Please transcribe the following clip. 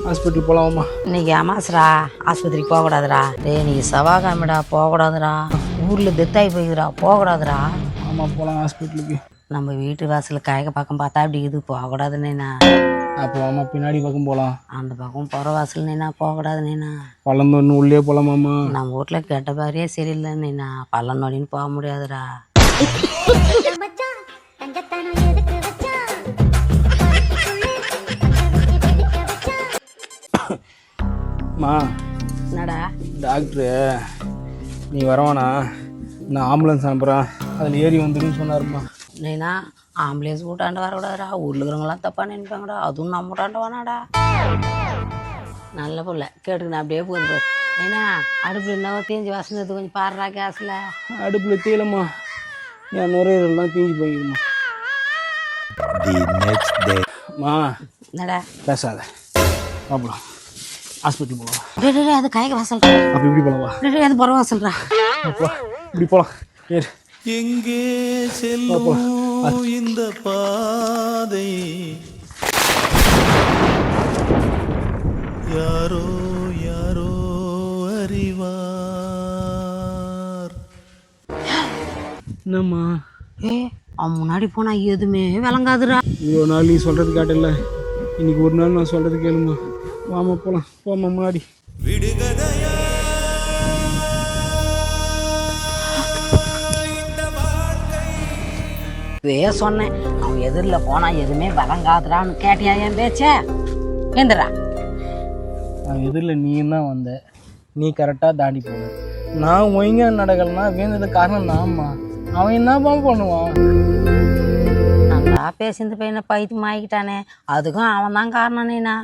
Hospital போகலாமா? இன்னைக்கு அமாசரா, ஆஸ்பத்திரிக்கு போகக்கூடாதுடா. டேய் நீ செவ்வாய்க்கிழமைடா, போகக்கூடாதுடா. ஊரில் டெத்தாகி போய்க்குதுடா, போகக்கூடாதுடா. ஆமாம் போகலாம் ஹாஸ்பிட்டலுக்கு. நம்ம வீட்டு வாசலில் காய்க பக்கம் பார்த்தா அப்படி இது போகக்கூடாதுண்ணா. அப்போ ஆமாம் பின்னாடி பக்கம் போகலாம். அந்த பக்கம் போகிற வாசல்னா போகக்கூடாதுண்ணா. பள்ளம் தோணும் உள்ளே போகலாமாம்மா? நம்ம வீட்டில் கெட்ட பாரியே சரியில்லைண்ணா. பள்ளம் நோடின்னு போக முடியாதுடா. மா என்னடா டாக்டரு நீ வரவானா, நான் ஆம்புலன்ஸ் அனுப்புகிறேன், அதில் ஏறி வந்துடுன்னு சொன்னாருமா. நீனா ஆம்புலன்ஸ் வீட்டாண்ட வரக்கூடாதுடா. ஊரில் இருக்கிறவங்களாம் தப்பாக நினைப்பாங்கடா. அதுவும் நம்ம வீட்டாண்ட வேணாடா. நல்ல பிள்ளை கேட்டுக்கணும் அப்படியே போகுது. ஏன்னா அடுப்பில் என்ன தீஞ்சு வாசனது கொஞ்சம் பாடுறா கேஸில். அடுப்பில் தீலம்மா, என் நுரையீரல்லாம் தீஞ்சு போயிடுமா. மா என்னடா பேசாத, பார்ப்போம் ஹாஸ்பிட்டல் போகலாம். டே அது காய்க வாசல். அப்போ இப்படி போகலாமா? டே அது புற வாசல்றா. அப்பா இப்படி போகலாம். ஏறு. எங்கே செல்லும் இந்த பாதை, யாரோ யாரோ அறிவார். என்னம்மா? அவன் முன்னாடி போனா எதுவுமே விளங்காதுடா. இவ்வளோ நாள் நீ சொல்கிறது கேட்டல, இன்னைக்கு ஒரு நாள் நான் சொல்கிறது கேளுமா. வாமா போகலாம், போமா முன்னாடி. விடுகதையா சொன்னேன் அவன் எதிரில் போனா எதுவுமே விளங்காதுடான்னு. கேட்டியா என் பேச்ச? ஏந்திரா. நான் எதிரில் நீ தான் வந்த, நீ கரெக்டாக தாண்டி போன. நான் ஒழுங்கா நடக்கலன்னா வேந்தது காரணம் நான்மா. அவன் என்னப்பா பண்ணுவான்? நல்லா பேசிந்து பையனை பைத்து மாய்க்கிட்டானே, அதுக்கும் அவன் தான் காரணம். நீனா